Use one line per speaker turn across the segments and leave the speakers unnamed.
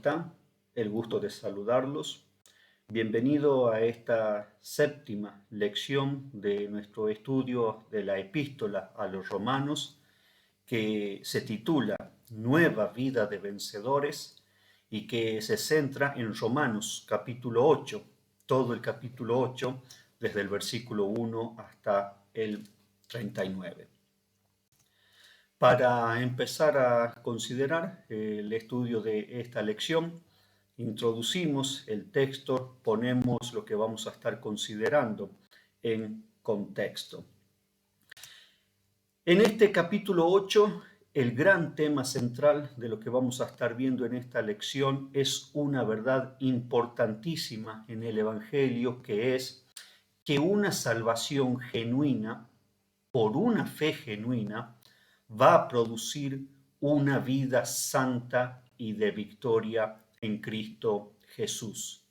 están? El gusto de saludarlos. Bienvenido a esta séptima lección de nuestro estudio de la epístola a los romanos, que se titula Nueva vida de vencedores y que se centra en Romanos capítulo 8, todo el capítulo 8, desde el versículo 1 hasta el 39. Para empezar a considerar el estudio de esta lección, introducimos el texto, ponemos lo que vamos a estar considerando en contexto. En este capítulo 8, el gran tema central de lo que vamos a estar viendo en esta lección es una verdad importantísima en el Evangelio, que es que una salvación genuina, por una fe genuina, va a producir una vida santa y de victoria en Cristo Jesús.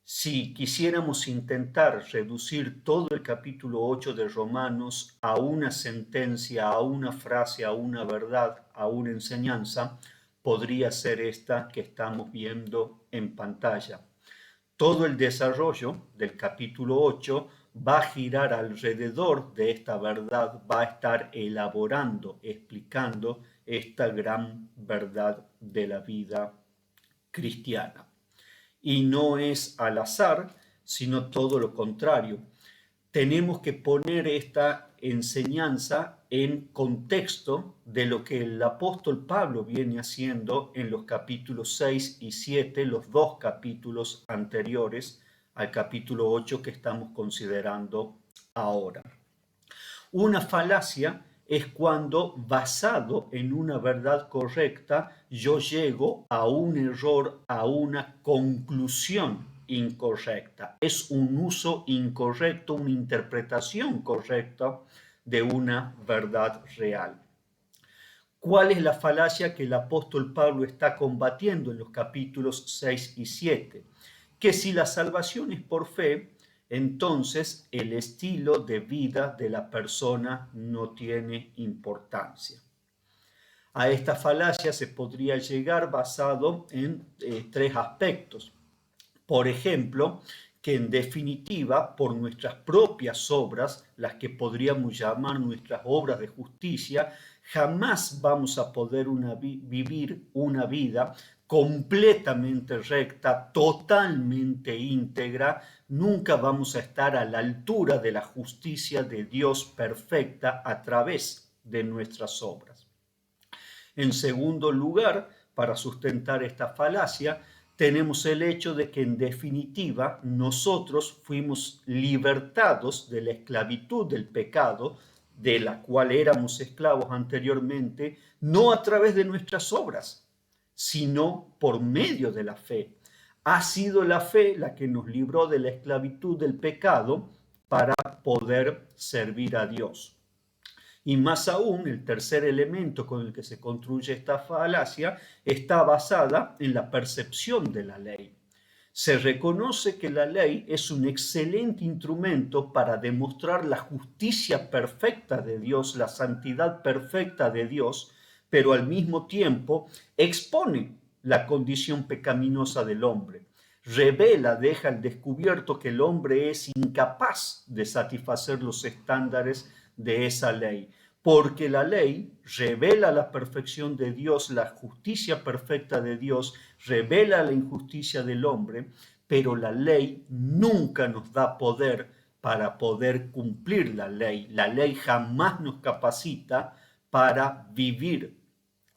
Si quisiéramos intentar reducir todo el capítulo 8 de Romanos a una sentencia, a una frase, a una verdad, a una enseñanza, podría ser esta que estamos viendo en pantalla. Todo el desarrollo del capítulo 8 va a girar alrededor de esta verdad, va a estar elaborando, explicando esta gran verdad de la vida cristiana. Y no es al azar, sino todo lo contrario. Tenemos que poner esta enseñanza en contexto de lo que el apóstol Pablo viene haciendo en los capítulos 6 y 7, los dos capítulos anteriores al capítulo 8 que estamos considerando ahora. Una falacia es cuando, basado en una verdad correcta, yo llego a un error, a una conclusión incorrecta. Es un uso incorrecto, una interpretación correcta de una verdad real. ¿Cuál es la falacia que el apóstol Pablo está combatiendo en los capítulos 6 y 7? Que si la salvación es por fe, entonces el estilo de vida de la persona no tiene importancia. A esta falacia se podría llegar basado en tres aspectos. Por ejemplo, que en definitiva, por nuestras propias obras, las que podríamos llamar nuestras obras de justicia, jamás vamos a poder vivir una vida completamente recta, totalmente íntegra. Nunca vamos a estar a la altura de la justicia de Dios perfecta a través de nuestras obras. En segundo lugar, para sustentar esta falacia, tenemos el hecho de que en definitiva nosotros fuimos libertados de la esclavitud del pecado, de la cual éramos esclavos anteriormente, no a través de nuestras obras, sino por medio de la fe. Ha sido la fe la que nos libró de la esclavitud del pecado para poder servir a Dios. Y más aún, el tercer elemento con el que se construye esta falacia está basada en la percepción de la ley. Se reconoce que la ley es un excelente instrumento para demostrar la justicia perfecta de Dios, la santidad perfecta de Dios, pero al mismo tiempo expone la condición pecaminosa del hombre. Revela, deja al descubierto que el hombre es incapaz de satisfacer los estándares de esa ley, porque la ley revela la perfección de Dios, la justicia perfecta de Dios, revela la injusticia del hombre, pero la ley nunca nos da poder para poder cumplir la ley. La ley jamás nos capacita para vivir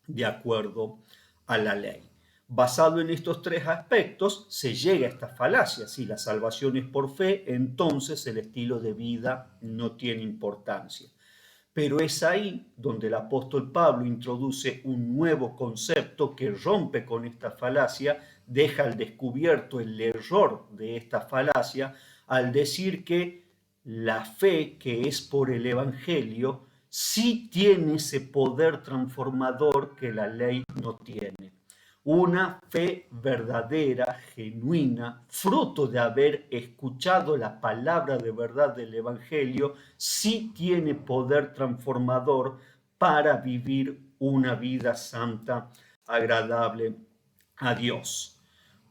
de acuerdo a la ley. Basado en estos tres aspectos, se llega a esta falacia. Si la salvación es por fe, entonces el estilo de vida no tiene importancia. Pero es ahí donde el apóstol Pablo introduce un nuevo concepto que rompe con esta falacia, deja al descubierto el error de esta falacia al decir que la fe que es por el Evangelio sí tiene ese poder transformador que la ley no tiene. Una fe verdadera, genuina, fruto de haber escuchado la palabra de verdad del Evangelio, sí tiene poder transformador para vivir una vida santa, agradable a Dios.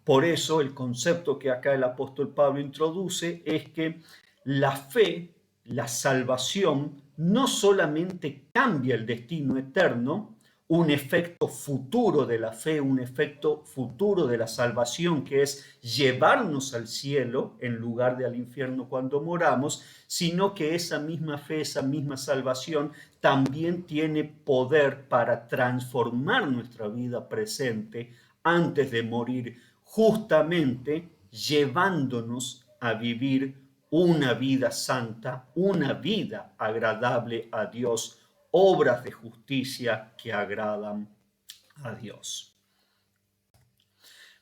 Por eso el concepto que acá el apóstol Pablo introduce es que la fe, la salvación, no solamente cambia el destino eterno, un efecto futuro de la fe, un efecto futuro de la salvación, que es llevarnos al cielo en lugar de al infierno cuando moramos, sino que esa misma fe, esa misma salvación también tiene poder para transformar nuestra vida presente antes de morir, justamente llevándonos a vivir una vida santa, una vida agradable a Dios, obras de justicia que agradan a Dios.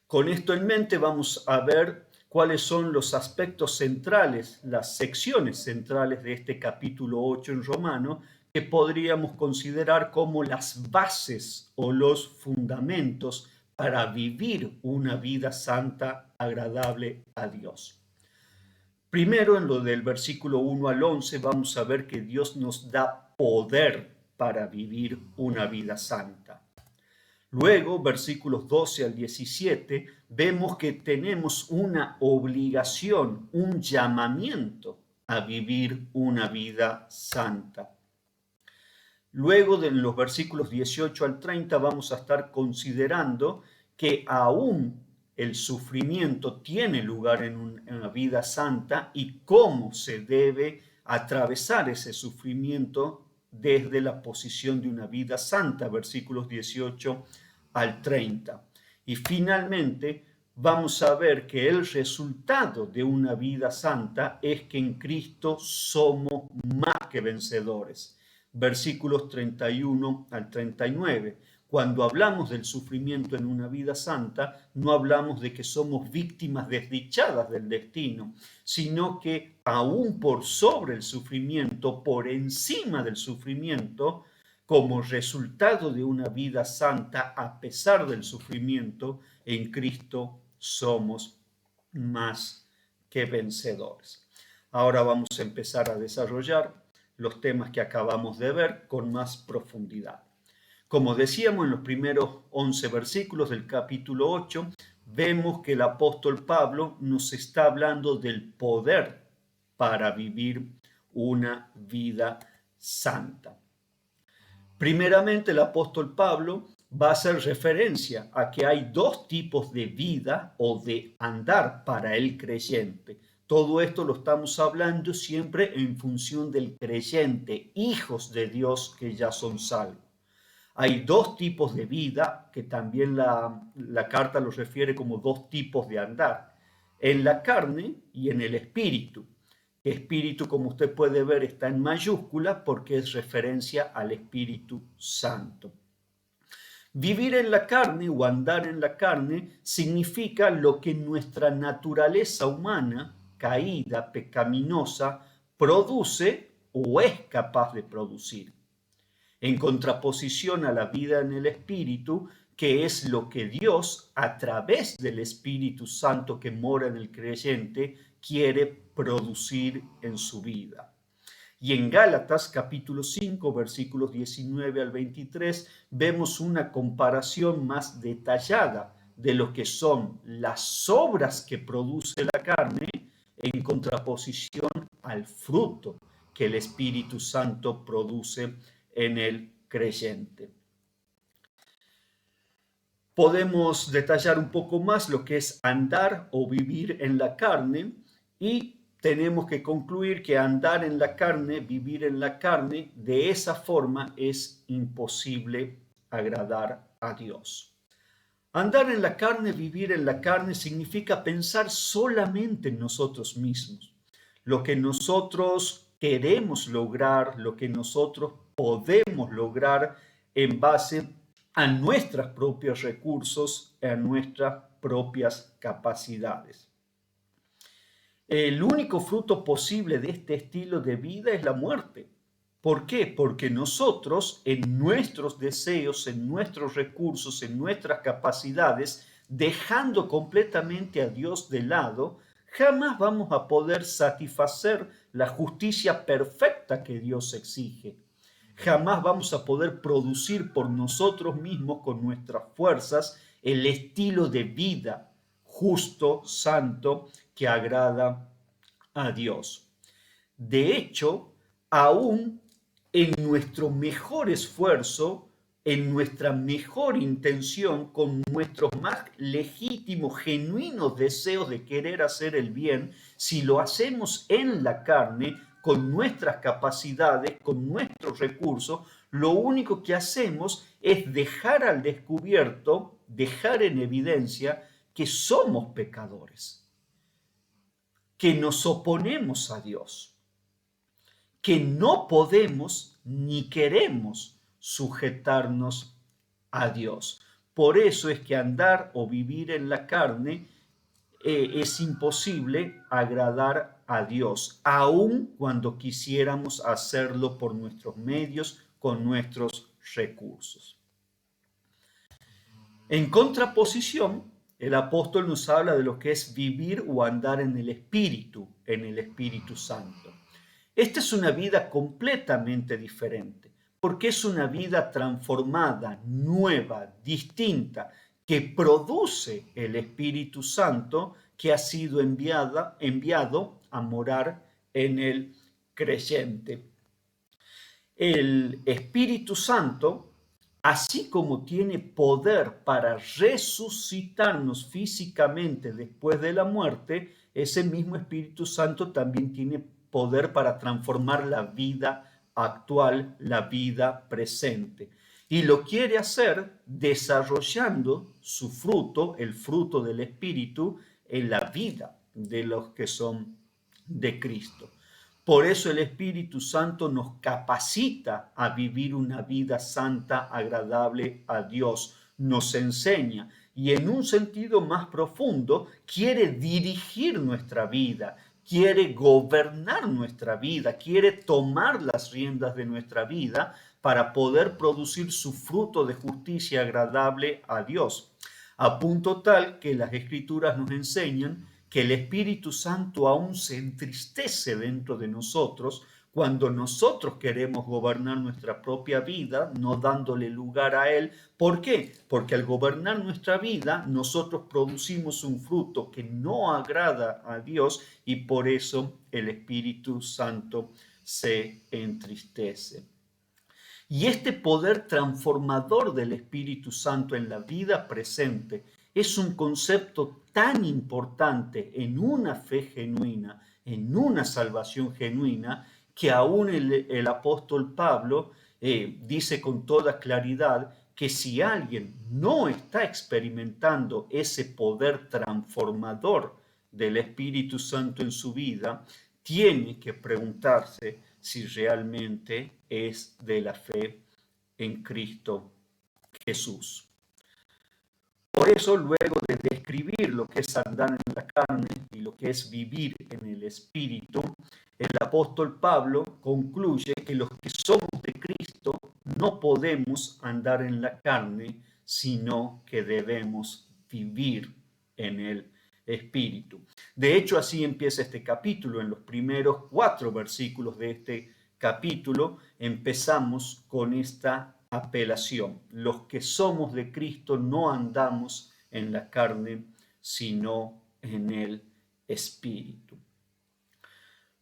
Con esto en mente vamos a ver cuáles son los aspectos centrales, las secciones centrales de este capítulo 8 en Romano, que podríamos considerar como las bases o los fundamentos para vivir una vida santa, agradable a Dios. Primero, en lo del versículo 1 al 11, vamos a ver que Dios nos da poder para vivir una vida santa. Luego, versículos 12 al 17, vemos que tenemos una obligación, un llamamiento a vivir una vida santa. Luego, de los versículos 18 al 30, vamos a estar considerando que aún el sufrimiento tiene lugar en una vida santa y cómo se debe atravesar ese sufrimiento desde la posición de una vida santa, versículos 18 al 30. Y finalmente vamos a ver que el resultado de una vida santa es que en Cristo somos más que vencedores. Versículos 31 al 39. Cuando hablamos del sufrimiento en una vida santa, no hablamos de que somos víctimas desdichadas del destino, sino que aún por sobre el sufrimiento, por encima del sufrimiento, como resultado de una vida santa, a pesar del sufrimiento, en Cristo somos más que vencedores. Ahora vamos a empezar a desarrollar los temas que acabamos de ver con más profundidad. Como decíamos en los primeros 11 versículos del capítulo 8, vemos que el apóstol Pablo nos está hablando del poder para vivir una vida santa. Primeramente, el apóstol Pablo va a hacer referencia a que hay dos tipos de vida o de andar para el creyente. Todo esto lo estamos hablando siempre en función del creyente, hijos de Dios que ya son salvos. Hay dos tipos de vida, que también la carta los refiere como dos tipos de andar, en la carne y en el espíritu. Espíritu, como usted puede ver, está en mayúscula porque es referencia al Espíritu Santo. Vivir en la carne o andar en la carne significa lo que nuestra naturaleza humana, caída, pecaminosa, produce o es capaz de producir, en contraposición a la vida en el Espíritu, que es lo que Dios, a través del Espíritu Santo que mora en el creyente, quiere producir en su vida. Y en Gálatas capítulo 5, versículos 19 al 23, vemos una comparación más detallada de lo que son las obras que produce la carne en contraposición al fruto que el Espíritu Santo produce en el creyente. Podemos detallar un poco más lo que es andar o vivir en la carne y tenemos que concluir que andar en la carne, vivir en la carne, de esa forma es imposible agradar a Dios. Andar en la carne, vivir en la carne significa pensar solamente en nosotros mismos, lo que nosotros queremos lograr, lo que nosotros podemos lograr en base a nuestros propios recursos, a nuestras propias capacidades. El único fruto posible de este estilo de vida es la muerte. ¿Por qué? Porque nosotros en nuestros deseos, en nuestros recursos, en nuestras capacidades, dejando completamente a Dios de lado, jamás vamos a poder satisfacer la justicia perfecta que Dios exige. Jamás vamos a poder producir por nosotros mismos con nuestras fuerzas el estilo de vida justo, santo, que agrada a Dios. De hecho, aún en nuestro mejor esfuerzo, en nuestra mejor intención, con nuestros más legítimos, genuinos deseos de querer hacer el bien, si lo hacemos en la carne, con nuestras capacidades, con nuestros recursos, lo único que hacemos es dejar al descubierto, dejar en evidencia que somos pecadores, que nos oponemos a Dios, que no podemos ni queremos sujetarnos a Dios. Por eso es que andar o vivir en la carne es imposible agradar a Dios, aun cuando quisiéramos hacerlo por nuestros medios, con nuestros recursos. En contraposición, el apóstol nos habla de lo que es vivir o andar en el Espíritu Santo. Esta es una vida completamente diferente, porque es una vida transformada, nueva, distinta, que produce el Espíritu Santo que ha sido enviado a morar en el creyente. El Espíritu Santo, así como tiene poder para resucitarnos físicamente después de la muerte, ese mismo Espíritu Santo también tiene poder para transformar la vida actual, la vida presente. Y lo quiere hacer desarrollando su fruto, el fruto del Espíritu, en la vida de los que son de Cristo. Por eso el Espíritu Santo nos capacita a vivir una vida santa, agradable a Dios, nos enseña y en un sentido más profundo quiere dirigir nuestra vida, quiere gobernar nuestra vida, quiere tomar las riendas de nuestra vida para poder producir su fruto de justicia agradable a Dios. A punto tal que las Escrituras nos enseñan que el Espíritu Santo aún se entristece dentro de nosotros cuando nosotros queremos gobernar nuestra propia vida, no dándole lugar a Él. ¿Por qué? Porque al gobernar nuestra vida, nosotros producimos un fruto que no agrada a Dios y por eso el Espíritu Santo se entristece. Y este poder transformador del Espíritu Santo en la vida presente es un concepto tan importante en una fe genuina, en una salvación genuina, que aún el apóstol Pablo dice con toda claridad que si alguien no está experimentando ese poder transformador del Espíritu Santo en su vida, tiene que preguntarse si realmente es de la fe en Cristo Jesús. Por eso, luego de describir lo que es andar en la carne y lo que es vivir en el Espíritu, el apóstol Pablo concluye que los que somos de Cristo no podemos andar en la carne, sino que debemos vivir en el Espíritu. De hecho, así empieza este capítulo. En los primeros 4 versículos de este capítulo empezamos con esta apelación. Los que somos de Cristo no andamos en la carne, sino en el Espíritu.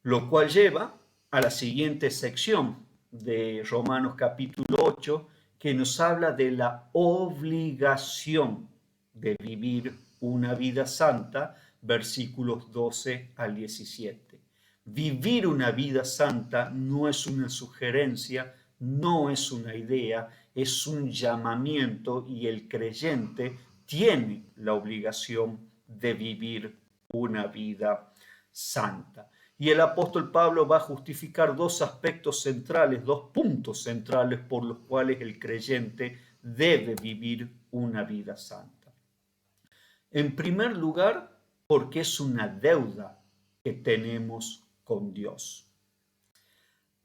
Lo cual lleva a la siguiente sección de Romanos capítulo 8, que nos habla de la obligación de vivir una vida santa, versículos 12 al 17. Vivir una vida santa no es una sugerencia, no es una idea, es un llamamiento y el creyente tiene la obligación de vivir una vida santa. Y el apóstol Pablo va a justificar 2 aspectos centrales, 2 puntos centrales por los cuales el creyente debe vivir una vida santa. En primer lugar, porque es una deuda que tenemos con Dios.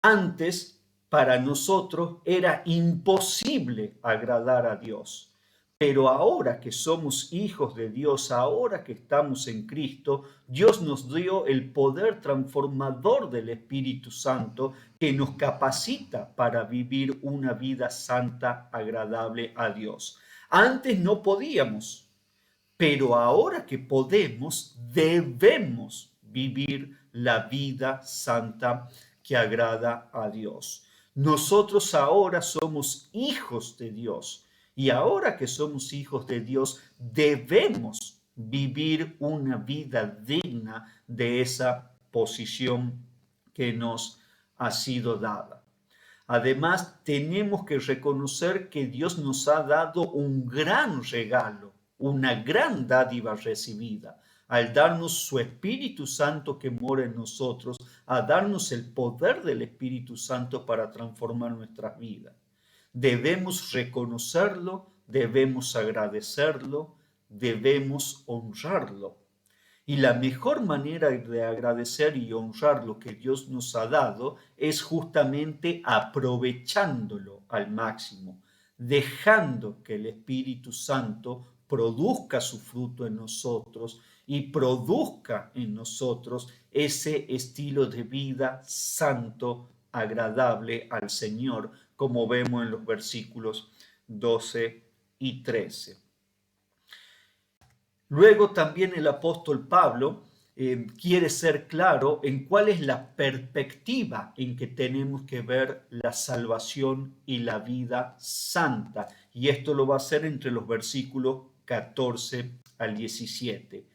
Antes, para nosotros era imposible agradar a Dios. Pero ahora que somos hijos de Dios, ahora que estamos en Cristo, Dios nos dio el poder transformador del Espíritu Santo que nos capacita para vivir una vida santa, agradable a Dios. Antes no podíamos, pero ahora que podemos, debemos vivir la vida santa que agrada a Dios. Nosotros ahora somos hijos de Dios y ahora que somos hijos de Dios, debemos vivir una vida digna de esa posición que nos ha sido dada. Además, tenemos que reconocer que Dios nos ha dado un gran regalo, una gran dádiva recibida, al darnos su Espíritu Santo que mora en nosotros, a darnos el poder del Espíritu Santo para transformar nuestras vidas. Debemos reconocerlo, debemos agradecerlo, debemos honrarlo. Y la mejor manera de agradecer y honrar lo que Dios nos ha dado es justamente aprovechándolo al máximo, dejando que el Espíritu Santo produzca su fruto en nosotros y produzca en nosotros ese estilo de vida santo, agradable al Señor, como vemos en los versículos 12 y 13. Luego también el apóstol Pablo quiere ser claro en cuál es la perspectiva en que tenemos que ver la salvación y la vida santa. Y esto lo va a hacer entre los versículos 14 al 17.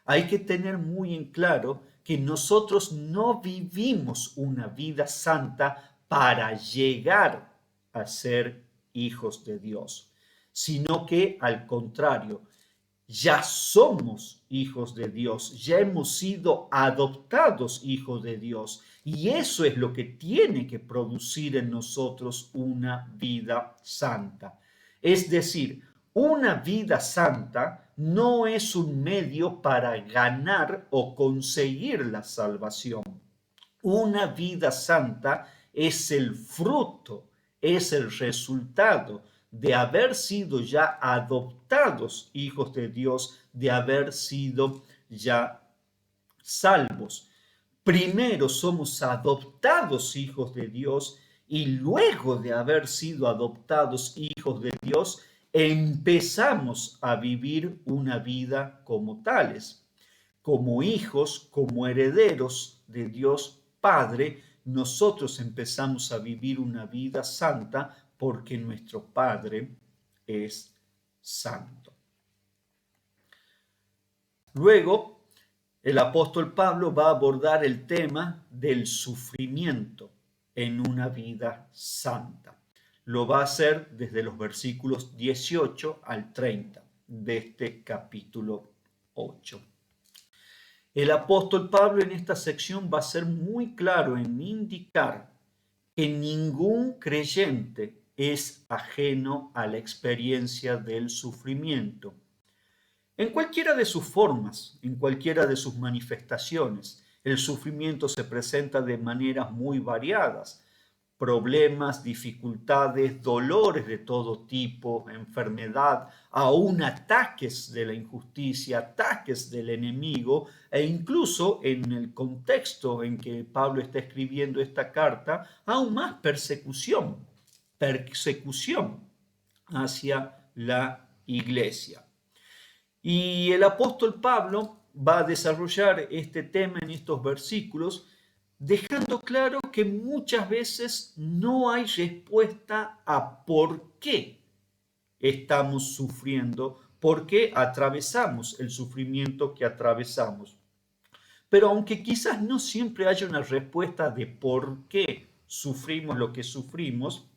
Hay que tener muy en claro que nosotros no vivimos una vida santa para llegar a ser hijos de Dios, sino que al contrario, ya somos hijos de Dios, ya hemos sido adoptados hijos de Dios. Y eso es lo que tiene que producir en nosotros una vida santa. Es decir, una vida santa no es un medio para ganar o conseguir la salvación. Una vida santa es el fruto, es el resultado de haber sido ya adoptados hijos de Dios, de haber sido ya salvos. Primero somos adoptados hijos de Dios y luego de haber sido adoptados hijos de Dios, empezamos a vivir una vida como tales. Como hijos, como herederos de Dios Padre, nosotros empezamos a vivir una vida santa porque nuestro Padre es santo. Luego, el apóstol Pablo va a abordar el tema del sufrimiento en una vida santa. Lo va a hacer desde los versículos 18 al 30 de este capítulo 8. El apóstol Pablo en esta sección va a ser muy claro en indicar que ningún creyente es ajeno a la experiencia del sufrimiento. En cualquiera de sus formas, en cualquiera de sus manifestaciones, el sufrimiento se presenta de maneras muy variadas. Problemas, dificultades, dolores de todo tipo, enfermedad, aún ataques de la injusticia, ataques del enemigo, e incluso en el contexto en que Pablo está escribiendo esta carta, aún más persecución hacia la iglesia. Y el apóstol Pablo va a desarrollar este tema en estos versículos, dejando claro que muchas veces no hay respuesta a por qué estamos sufriendo, por qué atravesamos el sufrimiento que atravesamos. Pero aunque quizás no siempre haya una respuesta de por qué sufrimos lo que sufrimos,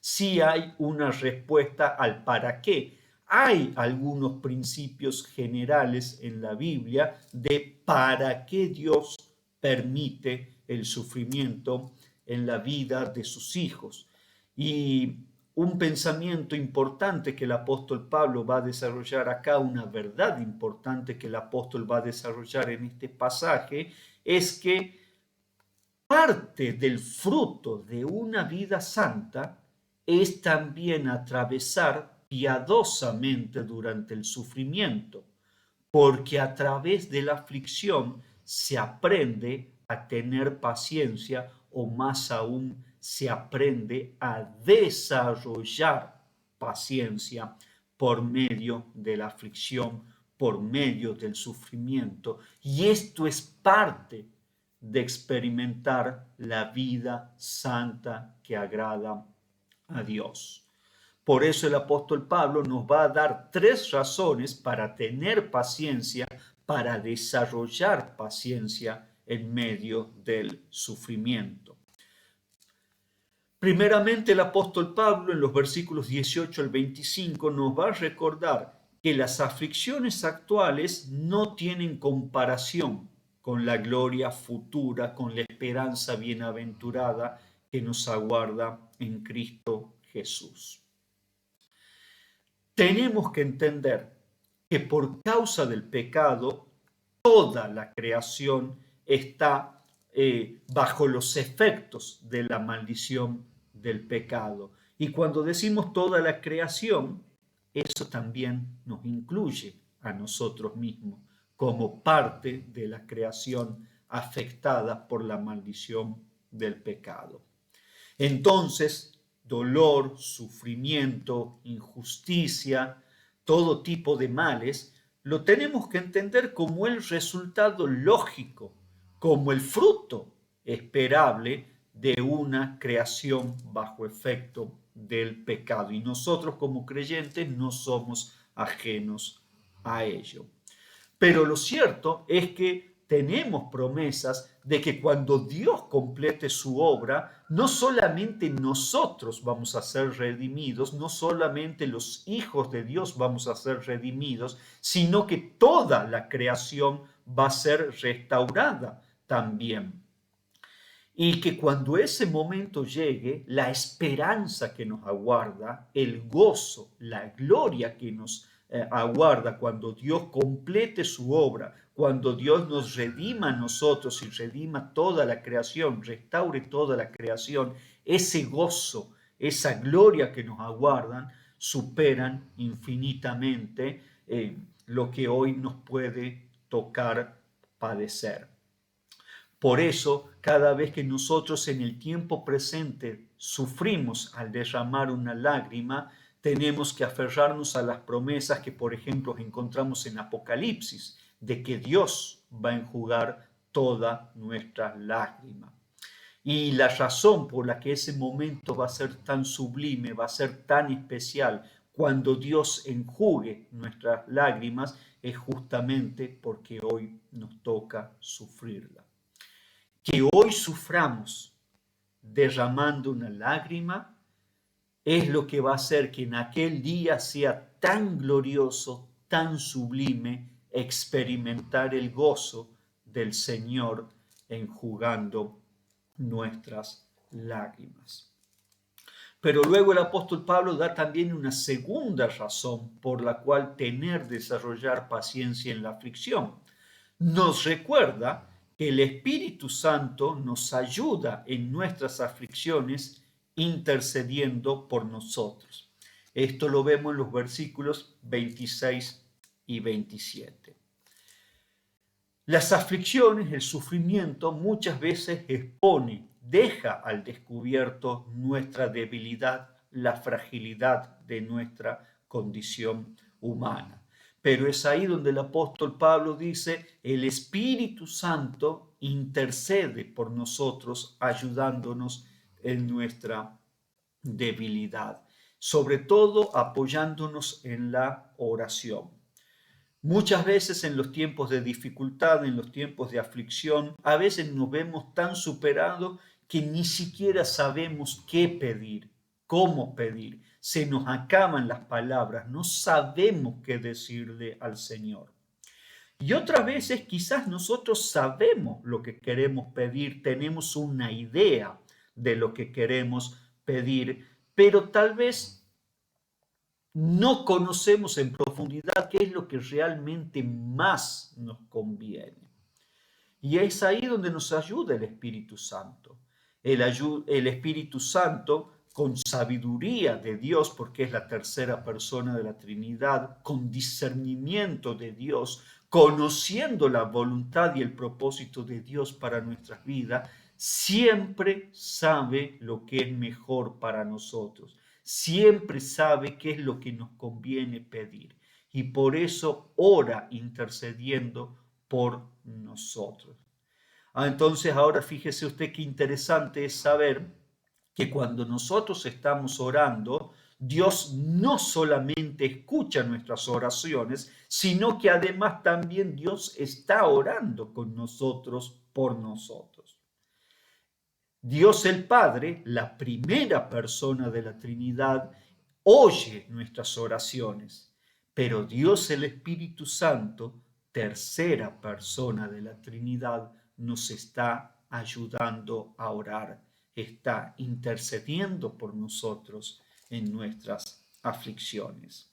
sí hay una respuesta al para qué. Hay algunos principios generales en la Biblia de para qué Dios permite el sufrimiento en la vida de sus hijos. Y un pensamiento importante que el apóstol Pablo va a desarrollar acá, una verdad importante que el apóstol va a desarrollar en este pasaje, es que parte del fruto de una vida santa es también atravesar piadosamente durante el sufrimiento, porque a través de la aflicción se aprende a tener paciencia o más aún se aprende a desarrollar paciencia por medio de la aflicción, por medio del sufrimiento. Y esto es parte de experimentar la vida santa que agrada a Dios. Por eso el apóstol Pablo nos va a dar 3 razones para tener paciencia, para desarrollar paciencia en medio del sufrimiento. Primeramente, el apóstol Pablo en los versículos 18 al 25 nos va a recordar que las aflicciones actuales no tienen comparación con la gloria futura, con la esperanza bienaventurada que nos aguarda en Cristo Jesús. Tenemos que entender que por causa del pecado, toda la creación está bajo los efectos de la maldición del pecado. Y cuando decimos toda la creación, eso también nos incluye a nosotros mismos como parte de la creación afectada por la maldición del pecado. Entonces, dolor, sufrimiento, injusticia, todo tipo de males, lo tenemos que entender como el resultado lógico, como el fruto esperable de una creación bajo efecto del pecado. Y nosotros como creyentes no somos ajenos a ello. Pero lo cierto es que tenemos promesas de que cuando Dios complete su obra, no solamente nosotros vamos a ser redimidos, no solamente los hijos de Dios vamos a ser redimidos, sino que toda la creación va a ser restaurada también. Y que cuando ese momento llegue, la esperanza que nos aguarda, el gozo, la gloria que nos aguarda cuando Dios complete su obra, cuando Dios nos redima a nosotros y redima toda la creación, restaure toda la creación, ese gozo, esa gloria que nos aguardan, superan infinitamente lo que hoy nos puede tocar padecer. Por eso, cada vez que nosotros en el tiempo presente sufrimos al derramar una lágrima, tenemos que aferrarnos a las promesas que, por ejemplo, encontramos en Apocalipsis, de que Dios va a enjugar toda nuestra lágrima. Y la razón por la que ese momento va a ser tan sublime, va a ser tan especial, cuando Dios enjugue nuestras lágrimas, es justamente porque hoy nos toca sufrirla. Que hoy suframos derramando una lágrima es lo que va a hacer que en aquel día sea tan glorioso, tan sublime, experimentar el gozo del Señor enjugando nuestras lágrimas. Pero luego el apóstol Pablo da también una segunda razón por la cual desarrollar paciencia en la aflicción. Nos recuerda que el Espíritu Santo nos ayuda en nuestras aflicciones intercediendo por nosotros. Esto lo vemos en los versículos 26 y 27. Las aflicciones, el sufrimiento, muchas veces expone, deja al descubierto nuestra debilidad, la fragilidad de nuestra condición humana. Pero es ahí donde el apóstol Pablo dice, el Espíritu Santo intercede por nosotros, ayudándonos en nuestra debilidad, sobre todo apoyándonos en la oración. Muchas veces en los tiempos de dificultad, en los tiempos de aflicción, a veces nos vemos tan superados que ni siquiera sabemos qué pedir, cómo pedir. Se nos acaban las palabras, no sabemos qué decirle al Señor. Y otras veces quizás nosotros sabemos lo que queremos pedir, tenemos una idea de lo que queremos pedir, pero tal vez no conocemos en profundidad qué es lo que realmente más nos conviene. Y es ahí donde nos ayuda el Espíritu Santo. El Espíritu Santo, con sabiduría de Dios, porque es la tercera persona de la Trinidad, con discernimiento de Dios, conociendo la voluntad y el propósito de Dios para nuestras vidas, siempre sabe lo que es mejor para nosotros. siempre sabe qué es lo que nos conviene pedir y por eso ora intercediendo por nosotros. Entonces ahora fíjese usted qué interesante es saber que cuando nosotros estamos orando, Dios no solamente escucha nuestras oraciones, sino que además también Dios está orando con nosotros por nosotros. Dios el Padre, la primera persona de la Trinidad, oye nuestras oraciones, pero Dios el Espíritu Santo, tercera persona de la Trinidad, nos está ayudando a orar, está intercediendo por nosotros en nuestras aflicciones.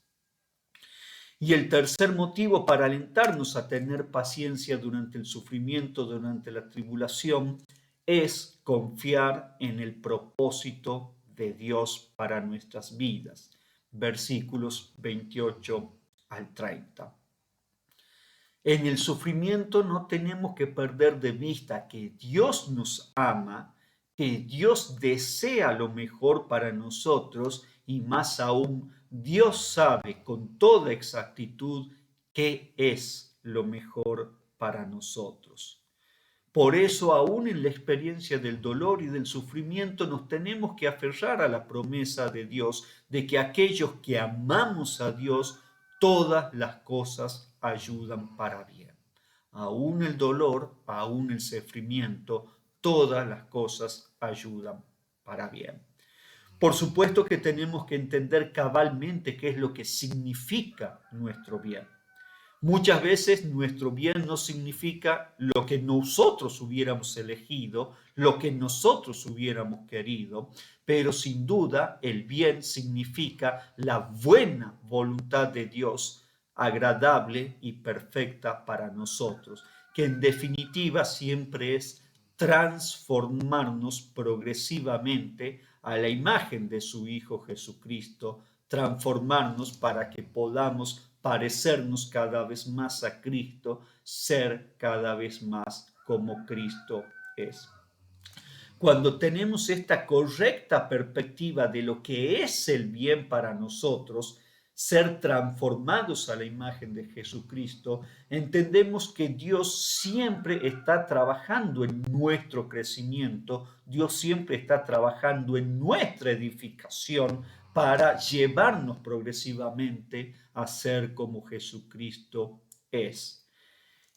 Y el tercer motivo para alentarnos a tener paciencia durante el sufrimiento, durante la tribulación, es confiar en el propósito de Dios para nuestras vidas. Versículos 28 al 30. En el sufrimiento no tenemos que perder de vista que Dios nos ama, que Dios desea lo mejor para nosotros y más aún, Dios sabe con toda exactitud qué es lo mejor para nosotros. Por eso, aún en la experiencia del dolor y del sufrimiento, nos tenemos que aferrar a la promesa de Dios de que aquellos que amamos a Dios, todas las cosas ayudan para bien. Aún el dolor, aún el sufrimiento, todas las cosas ayudan para bien. Por supuesto que tenemos que entender cabalmente qué es lo que significa nuestro bien. Muchas veces nuestro bien no significa lo que nosotros hubiéramos elegido, lo que nosotros hubiéramos querido, pero sin duda el bien significa la buena voluntad de Dios, agradable y perfecta para nosotros, que en definitiva siempre es transformarnos progresivamente a la imagen de su Hijo Jesucristo, transformarnos para que podamos parecernos cada vez más a Cristo, ser cada vez más como Cristo es. Cuando tenemos esta correcta perspectiva de lo que es el bien para nosotros, ser transformados a la imagen de Jesucristo, entendemos que Dios siempre está trabajando en nuestro crecimiento, Dios siempre está trabajando en nuestra edificación para llevarnos progresivamente a ser como Jesucristo es.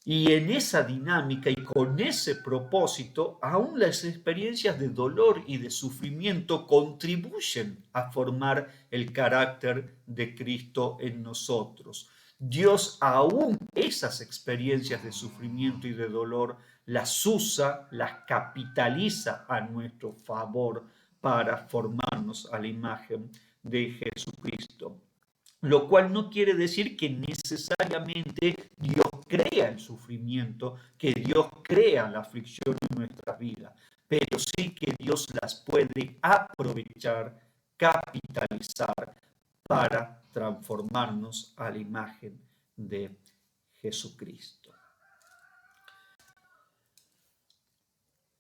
Y en esa dinámica y con ese propósito, aún las experiencias de dolor y de sufrimiento contribuyen a formar el carácter de Cristo en nosotros. Dios aún esas experiencias de sufrimiento y de dolor las usa, las capitaliza a nuestro favor para formarnos a la imagen de Jesucristo. Lo cual no quiere decir que necesariamente Dios crea el sufrimiento, que Dios crea la aflicción en nuestra vida, pero sí que Dios las puede aprovechar, capitalizar para transformarnos a la imagen de Jesucristo.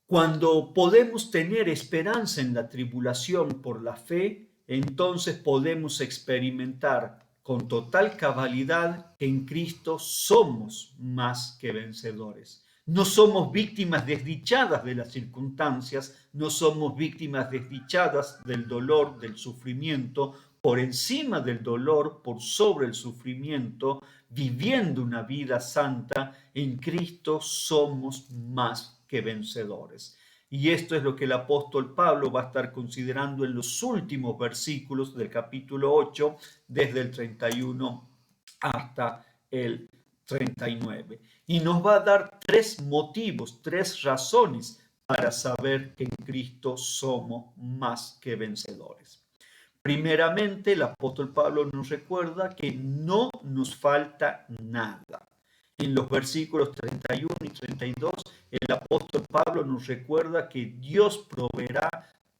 Cuando podemos tener esperanza en la tribulación por la fe, entonces podemos experimentar con total cabalidad que en Cristo somos más que vencedores. No somos víctimas desdichadas de las circunstancias, no somos víctimas desdichadas del dolor, del sufrimiento, por encima del dolor, por sobre el sufrimiento, viviendo una vida santa, en Cristo somos más que vencedores. Y esto es lo que el apóstol Pablo va a estar considerando en los últimos versículos del capítulo 8, desde el 31 hasta el 39. Y nos va a dar tres motivos, tres razones para saber que en Cristo somos más que vencedores. Primeramente, el apóstol Pablo nos recuerda que no nos falta nada. En los versículos 31 y 32, el apóstol Pablo nos recuerda que Dios proveerá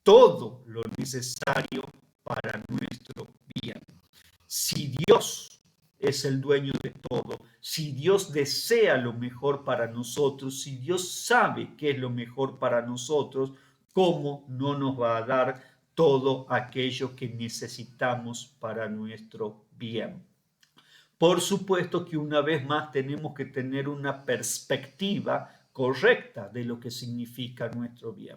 todo lo necesario para nuestro bien. Si Dios es el dueño de todo, si Dios desea lo mejor para nosotros, si Dios sabe qué es lo mejor para nosotros, ¿cómo no nos va a dar todo aquello que necesitamos para nuestro bien. Por supuesto que una vez más tenemos que tener una perspectiva correcta de lo que significa nuestro bien.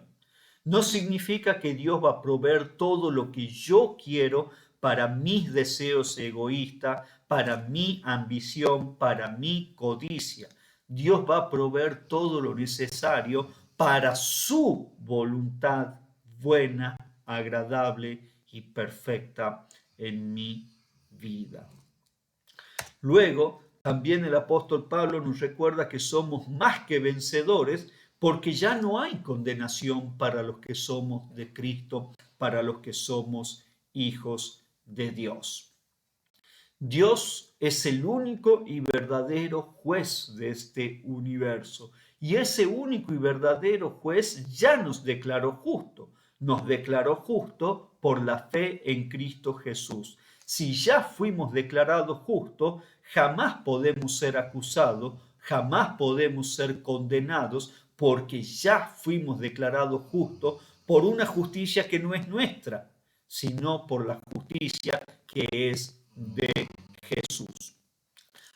No significa que Dios va a proveer todo lo que yo quiero para mis deseos egoístas, para mi ambición, para mi codicia. Dios va a proveer todo lo necesario para su voluntad buena, agradable y perfecta en mi vida. Luego, también el apóstol Pablo nos recuerda que somos más que vencedores porque ya no hay condenación para los que somos de Cristo, para los que somos hijos de Dios. Dios es el único y verdadero juez de este universo. Y ese único y verdadero juez ya nos declaró justo. Nos declaró justo por la fe en Cristo Jesús. Si ya fuimos declarados justos, jamás podemos ser acusados, jamás podemos ser condenados, porque ya fuimos declarados justos por una justicia que no es nuestra, sino por la justicia que es de Jesús.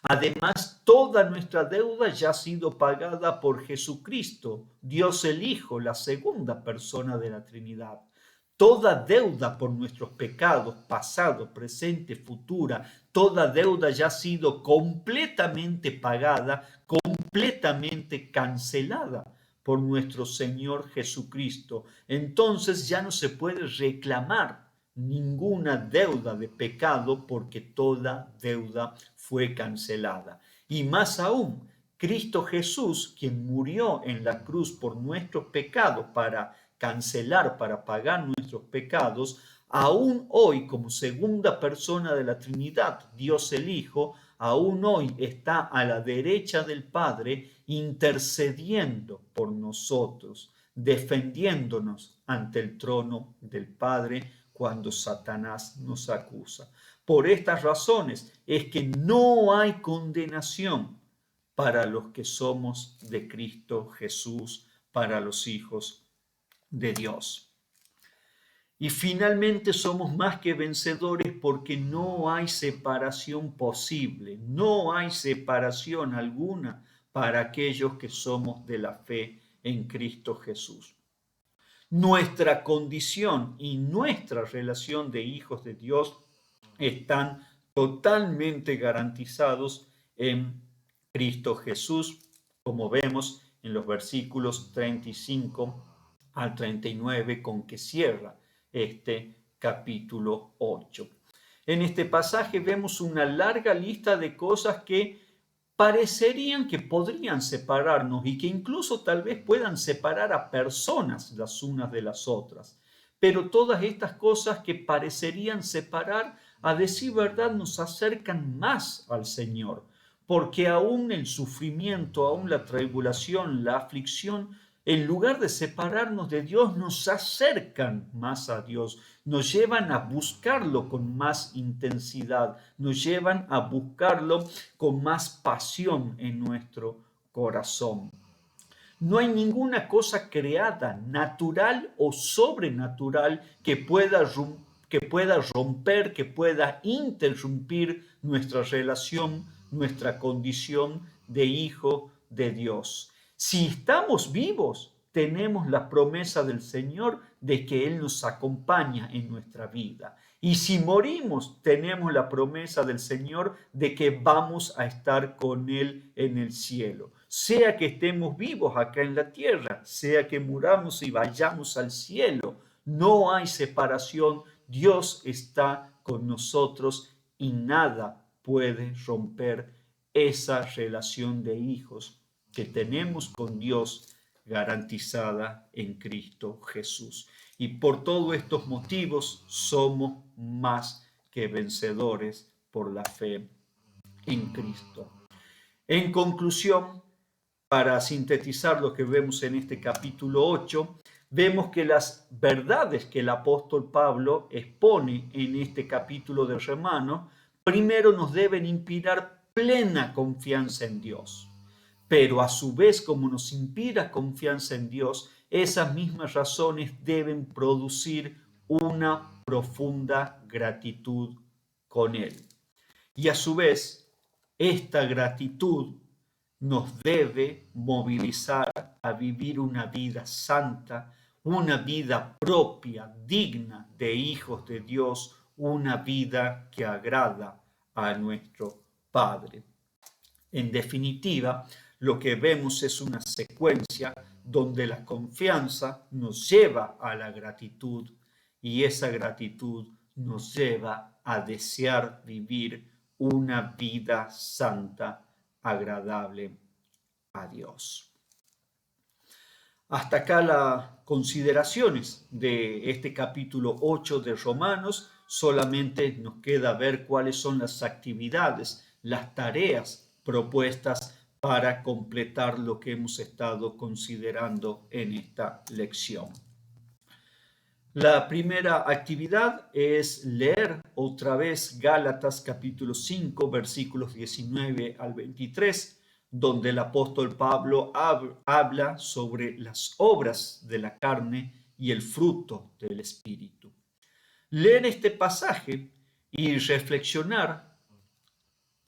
Además, toda nuestra deuda ya ha sido pagada por Jesucristo, Dios el Hijo, la segunda persona de la Trinidad. Toda deuda por nuestros pecados, pasado, presente, futura, toda deuda ya ha sido completamente pagada, completamente cancelada por nuestro Señor Jesucristo. Entonces ya no se puede reclamar ninguna deuda de pecado porque toda deuda fue cancelada. Y más aún, Cristo Jesús, quien murió en la cruz por nuestros pecados para cancelar, para pagar nuestros pecados, aún hoy como segunda persona de la Trinidad, Dios el Hijo, aún hoy está a la derecha del Padre intercediendo por nosotros, defendiéndonos ante el trono del Padre cuando Satanás nos acusa. Por estas razones es que no hay condenación para los que somos de Cristo Jesús, para los hijos de Dios. Y finalmente somos más que vencedores porque no hay separación posible, no hay separación alguna para aquellos que somos de la fe en Cristo Jesús. Nuestra condición y nuestra relación de hijos de Dios están totalmente garantizados en Cristo Jesús, como vemos en los versículos 35 al 39 con que cierra este capítulo 8. En este pasaje vemos una larga lista de cosas que parecerían que podrían separarnos y que incluso tal vez puedan separar a personas las unas de las otras. Pero todas estas cosas que parecerían separar, a decir verdad, nos acercan más al Señor, porque aún el sufrimiento, aún la tribulación, la aflicción, en lugar de separarnos de Dios, nos acercan más a Dios, nos llevan a buscarlo con más intensidad, nos llevan a buscarlo con más pasión en nuestro corazón. No hay ninguna cosa creada, natural o sobrenatural, que pueda romper, que pueda interrumpir nuestra relación, nuestra condición de hijo de Dios. Si estamos vivos, tenemos la promesa del Señor de que Él nos acompaña en nuestra vida. Y si morimos, tenemos la promesa del Señor de que vamos a estar con Él en el cielo. Sea que estemos vivos acá en la tierra, sea que muramos y vayamos al cielo, no hay separación. Dios está con nosotros y nada puede romper esa relación de hijos que tenemos con Dios garantizada en Cristo Jesús. Y por todos estos motivos somos más que vencedores por la fe en Cristo. En conclusión, para sintetizar lo que vemos en este capítulo 8, vemos que las verdades que el apóstol Pablo expone en este capítulo de Romanos, primero nos deben inspirar plena confianza en Dios. Pero a su vez, como nos inspira confianza en Dios, esas mismas razones deben producir una profunda gratitud con Él. Y a su vez, esta gratitud nos debe movilizar a vivir una vida santa, una vida propia, digna de hijos de Dios, una vida que agrada a nuestro Padre. En definitiva, lo que vemos es una secuencia donde la confianza nos lleva a la gratitud y esa gratitud nos lleva a desear vivir una vida santa, agradable a Dios. Hasta acá las consideraciones de este capítulo 8 de Romanos. Solamente nos queda ver cuáles son las actividades, las tareas propuestas para completar lo que hemos estado considerando en esta lección. La primera actividad es leer otra vez Gálatas capítulo 5 versículos 19 al 23, donde el apóstol Pablo habla sobre las obras de la carne y el fruto del Espíritu. Leer este pasaje y reflexionar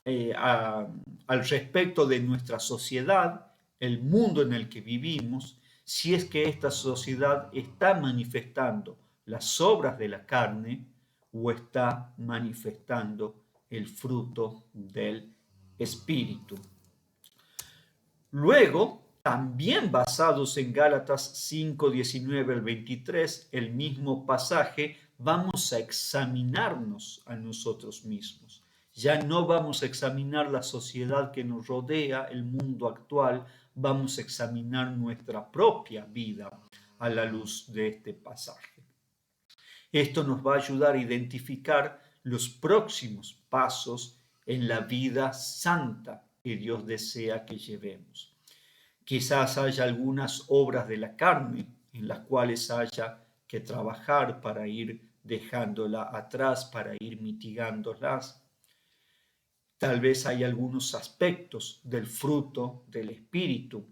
al respecto de nuestra sociedad, el mundo en el que vivimos, si es que esta sociedad está manifestando las obras de la carne o está manifestando el fruto del Espíritu. Luego, también basados en Gálatas 5, 19 al 23, el mismo pasaje, vamos a examinarnos a nosotros mismos. Ya no vamos a examinar la sociedad que nos rodea, el mundo actual, vamos a examinar nuestra propia vida a la luz de este pasaje. Esto nos va a ayudar a identificar los próximos pasos en la vida santa que Dios desea que llevemos. Quizás haya algunas obras de la carne en las cuales haya que trabajar para ir dejándola atrás, para ir mitigándolas. Tal vez hay algunos aspectos del fruto del Espíritu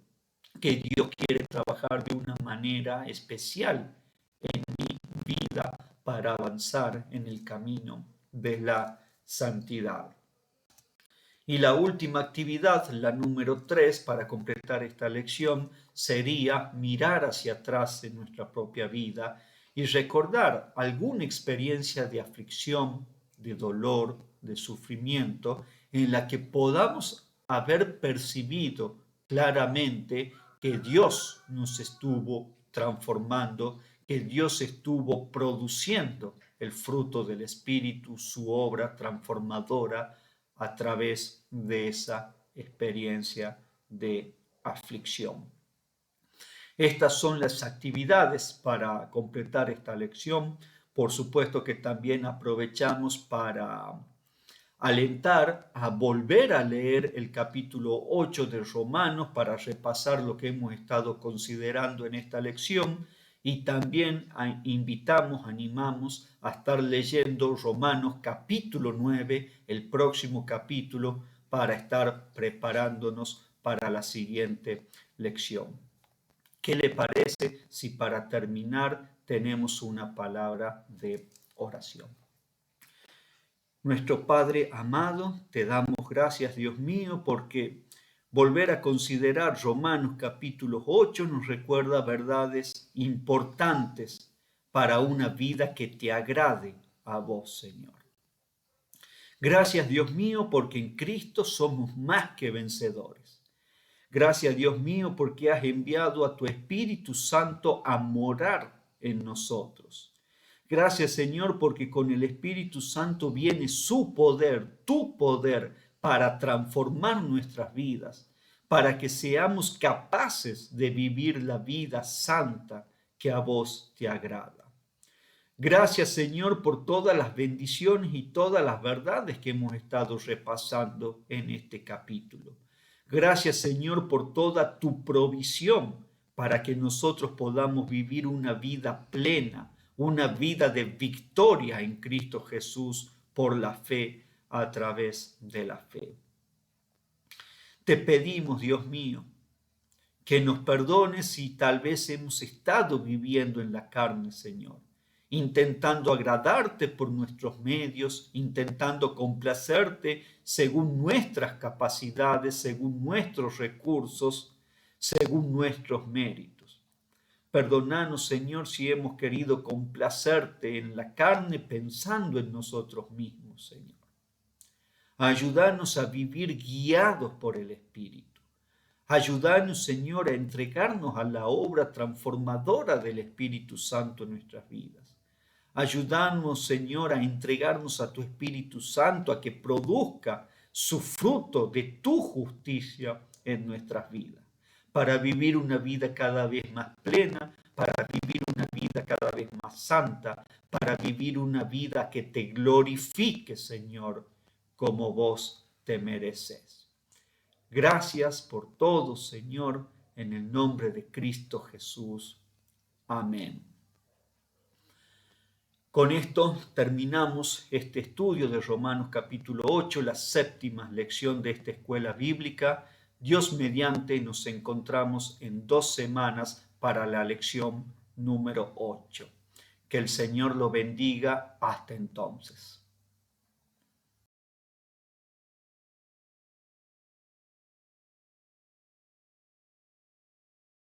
que Dios quiere trabajar de una manera especial en mi vida para avanzar en el camino de la santidad. Y la última actividad, la número 3, para completar esta lección, sería mirar hacia atrás en nuestra propia vida y recordar alguna experiencia de aflicción, de dolor, de sufrimiento, en la que podamos haber percibido claramente que Dios nos estuvo transformando, que Dios estuvo produciendo el fruto del Espíritu, su obra transformadora, a través de esa experiencia de aflicción. Estas son las actividades para completar esta lección. Por supuesto que también aprovechamos para alentar a volver a leer el capítulo 8 de Romanos para repasar lo que hemos estado considerando en esta lección, y también invitamos, animamos a estar leyendo Romanos capítulo 9, el próximo capítulo, para estar preparándonos para la siguiente lección. ¿Qué le parece si para terminar tenemos una palabra de oración? Nuestro Padre amado, te damos gracias, Dios mío, porque volver a considerar Romanos capítulo 8 nos recuerda verdades importantes para una vida que te agrade a vos, Señor. Gracias, Dios mío, porque en Cristo somos más que vencedores. Gracias, Dios mío, porque has enviado a tu Espíritu Santo a morar en nosotros. Gracias, Señor, porque con el Espíritu Santo viene su poder, tu poder, para transformar nuestras vidas, para que seamos capaces de vivir la vida santa que a vos te agrada. Gracias, Señor, por todas las bendiciones y todas las verdades que hemos estado repasando en este capítulo. Gracias, Señor, por toda tu provisión para que nosotros podamos vivir una vida plena, una vida de victoria en Cristo Jesús por la fe, a través de la fe. Te pedimos, Dios mío, que nos perdones si tal vez hemos estado viviendo en la carne, Señor, intentando agradarte por nuestros medios, intentando complacerte según nuestras capacidades, según nuestros recursos, según nuestros méritos. Perdónanos, Señor, si hemos querido complacerte en la carne pensando en nosotros mismos, Señor. Ayúdanos a vivir guiados por el Espíritu. Ayúdanos, Señor, a entregarnos a la obra transformadora del Espíritu Santo en nuestras vidas. Ayúdanos, Señor, a entregarnos a tu Espíritu Santo, a que produzca su fruto de tu justicia en nuestras vidas, para vivir una vida cada vez más plena, para vivir una vida cada vez más santa, para vivir una vida que te glorifique, Señor, como vos te mereces. Gracias por todo, Señor, en el nombre de Cristo Jesús. Amén. Con esto terminamos este estudio de Romanos capítulo 8, la séptima lección de esta escuela bíblica. Dios mediante nos encontramos en 2 semanas para la lección número 8. Que el Señor lo bendiga hasta entonces.